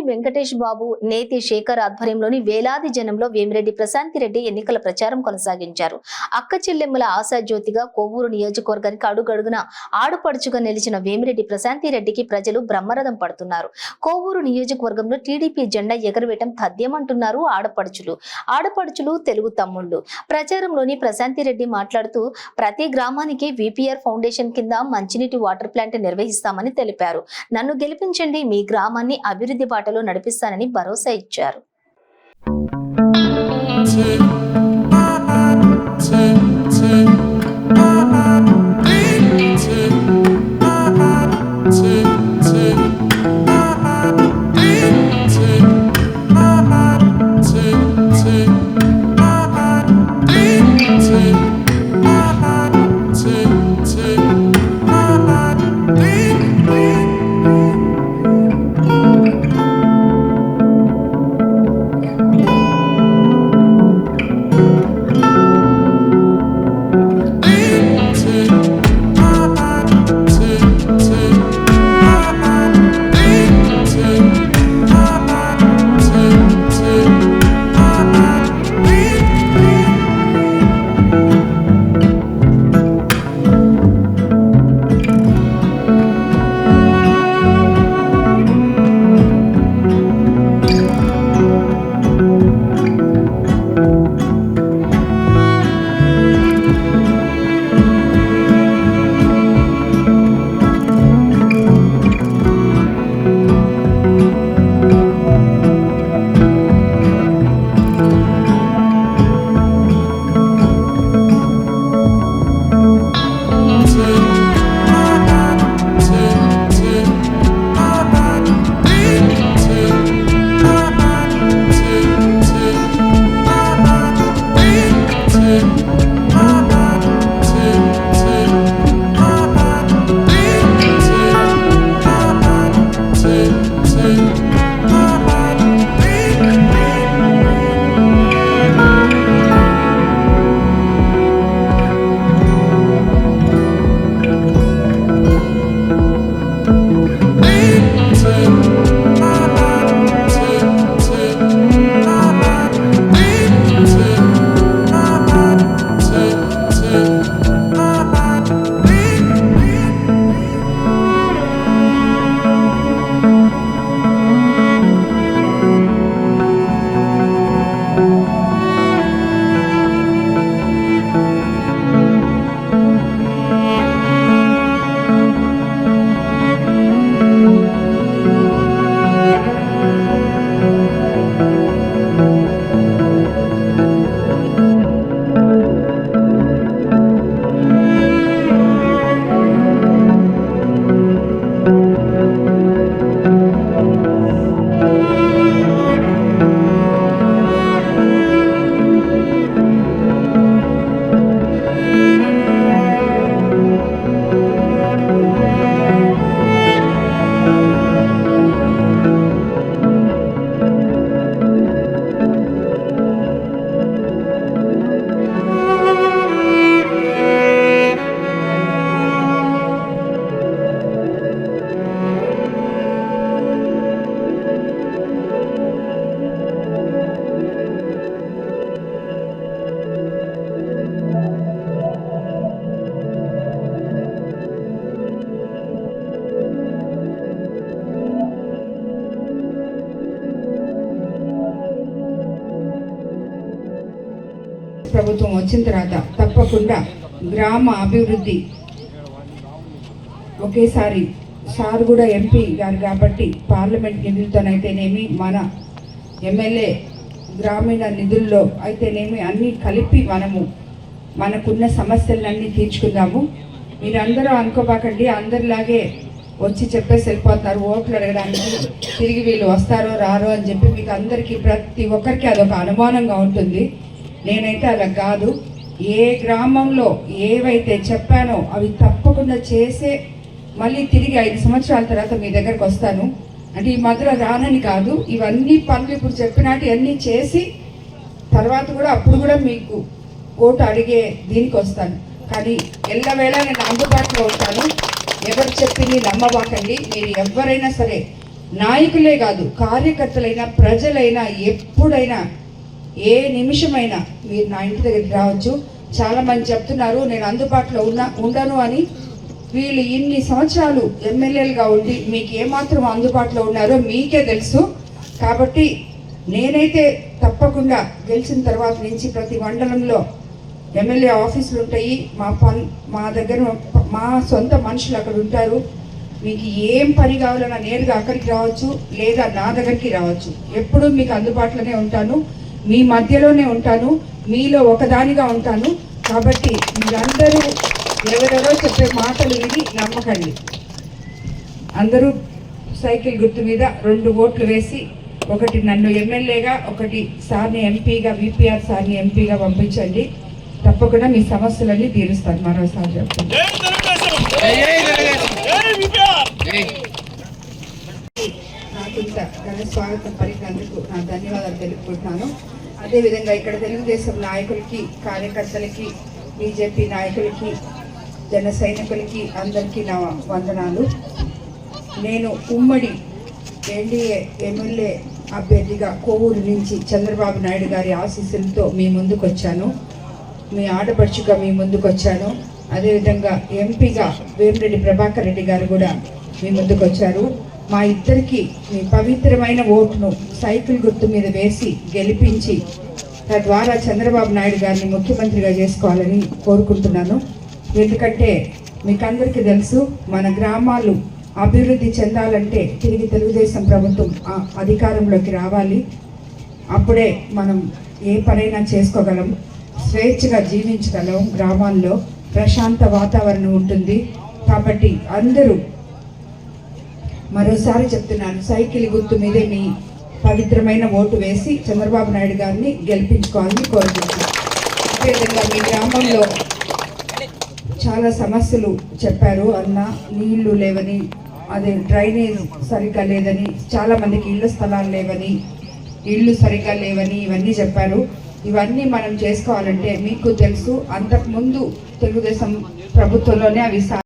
వెంకటేష్ బాబు, నేతి శేఖర్ ఆధ్వర్యంలోని వేలాది జనంలో వేమిరెడ్డి ప్రశాంతిరెడ్డి ఎన్నికల ప్రచారం కొనసాగించారు. అక్క చెల్లెమ్మల ఆశాజ్యోతిగా కొవ్వూరు నియోజకవర్గానికి అడుగడుగున ఆడుపడుచుగా నిలిచిన వేమిరెడ్డి ప్రశాంతిరెడ్డికి ప్రజలు బ్రహ్మరథం పడుతున్నారు. కొవ్వూరు నియోజకవర్గంలో టీడీపీ జెండా ఎగరవేయటం తథ్యమంటున్నారు ఆడపడుచులు తెలుగు తమ్ముళ్లు. ప్రచారంలోని ప్రశాంతిరెడ్డి మాట్లాడుతూ ప్రతి గ్రామానికి విపిఆర్ ఫౌండేషన్ కింద మంచినీటి వాటర్ ప్లాంట్ నిర్వహిస్తామని తెలిపారు. నన్ను గెలిపించండి, మీ గ్రామాన్ని అభివృద్ధి బాటలో నడిపిస్తానని భరోసా ఇచ్చారు. ప్రభుత్వం వచ్చిన తర్వాత తప్పకుండా గ్రామ అభివృద్ధి ఒకేసారి సార్ కూడా ఎంపీ గారు కాబట్టి పార్లమెంట్ నిధులతోనైతేనేమి మన ఎమ్మెల్యే గ్రామీణ నిధుల్లో అయితేనేమి అన్నీ కలిపి మనకున్న సమస్యలన్నీ తీర్చుకుందాము. మీరందరూ అనుకోబాకండి అందరిలాగే వచ్చి చెప్పేసి వెళ్ళిపోతున్నారు ఓట్లు అడగడానికి, తిరిగి వీళ్ళు వస్తారో రారో అని చెప్పి మీకు అందరికీ ప్రతి ఒక్కరికి అదొక అనుమానంగా ఉంటుంది. నేనైతే అలా కాదు, ఏ గ్రామంలో ఏవైతే చెప్పానో అవి తప్పకుండా చేసే మళ్ళీ తిరిగి 5 సంవత్సరాల తర్వాత మీ దగ్గరకు వస్తాను. అంటే ఈ మధ్యలో రానని కాదు, ఇవన్నీ పనులు ఇప్పుడు చెప్పినట్టు అన్నీ చేసి తర్వాత కూడా అప్పుడు కూడా మీకు ఓటు అడిగే దీనికి వస్తాను. కానీ ఎల్లవేళ నేను అందుబాటులో ఉంటాను. ఎవరు చెప్పింది నమ్మబాకండి. మీరు ఎవరైనా సరే నాయకులే కాదు, కార్యకర్తలైనా ప్రజలైనా ఎప్పుడైనా ఏ నిమిషమైనా మీరు నా ఇంటి దగ్గరికి రావచ్చు. చాలామంది చెప్తున్నారు నేను అందుబాటులో ఉండను అని. వీళ్ళు ఇన్ని సంవత్సరాలు ఎమ్మెల్యేలుగా ఉండి మీకు ఏమాత్రం అందుబాటులో ఉన్నారో మీకే తెలుసు. కాబట్టి నేనైతే తప్పకుండా గెలిచిన తర్వాత నుంచి ప్రతి మండలంలో ఎమ్మెల్యే ఆఫీసులు ఉంటాయి. మా దగ్గర మా సొంత మనుషులు అక్కడ ఉంటారు. మీకు ఏం పని కావాలన్నా నేరుగా అక్కడికి రావచ్చు, లేదా నా దగ్గరికి రావచ్చు. ఎప్పుడూ మీకు అందుబాటులోనే ఉంటాను, మీ మధ్యలోనే ఉంటాను, మీలో ఒకదానిగా ఉంటాను. కాబట్టి మీరందరూ ఎవరెవరో చెప్పే మాటలు విని నమ్మకండి. అందరూ సైకిల్ గుర్తు మీద 2 ఓట్లు వేసి, ఒకటి నన్ను ఎమ్మెల్యేగా, ఒకటి సార్ని ఎంపీగా, విపిఆర్ సార్ని ఎంపీగా పంపించండి. తప్పకుండా మీ సమస్యలన్నీ తీరుస్తాను. మరోసారి చెప్తాను. నాకు ఇంత ఘన స్వాగతం పలికినందుకు నా ధన్యవాదాలు తెలుపుకుంటున్నాను. అదేవిధంగా ఇక్కడ తెలుగుదేశం నాయకులకి, కార్యకర్తలకి, బీజేపీ నాయకులకి, జన సైనికులకి అందరికీ నా వందనాలు. నేను ఉమ్మడి ఎన్డీఏ ఎమ్మెల్యే అభ్యర్థిగా కోవూరు నుంచి చంద్రబాబు నాయుడు గారి ఆశీస్సులతో మీ ముందుకు వచ్చాను. మీ ఆడపడుచుగా మీ ముందుకు వచ్చాను. అదేవిధంగా ఎంపీగా వేమిరెడ్డి ప్రభాకర్ రెడ్డి గారు కూడా మీ ముందుకు వచ్చారు. మా ఇద్దరికి మీ పవిత్రమైన ఓటును సైకిల్ గుర్తు మీద వేసి గెలిపించి తద్వారా చంద్రబాబు నాయుడు గారిని ముఖ్యమంత్రిగా చేసుకోవాలని కోరుకుంటున్నాను. ఎందుకంటే మీకు అందరికీ తెలుసు, మన గ్రామాలు అభివృద్ధి చెందాలంటే తిరిగి తెలుగుదేశం ప్రభుత్వం అధికారంలోకి రావాలి. అప్పుడే మనం ఏ పనైనా చేసుకోగలం, స్వేచ్ఛగా జీవించగలం, గ్రామాల్లో ప్రశాంత వాతావరణం ఉంటుంది. కాబట్టి అందరూ మరోసారి చెప్తున్నాను, సైకిల్ గుర్తు మీదే మీ పవిత్రమైన ఓటు వేసి చంద్రబాబు నాయుడు గారిని గెలిపించుకోవాలని కోరుకుంటున్నాను. అదేవిధంగా మీ గ్రామంలో చాలా సమస్యలు చెప్పారు అన్న, నీళ్లు లేవని, అదే డ్రైనేజ్ సరిగ్గా లేదని, చాలామందికి ఇళ్ల స్థలాలు లేవని, ఇళ్ళు సరిగ్గా లేవని ఇవన్నీ చెప్పారు. ఇవన్నీ మనం చేసుకోవాలంటే మీకు తెలుసు, అంతకుముందు తెలుగుదేశం ప్రభుత్వంలోనే అవి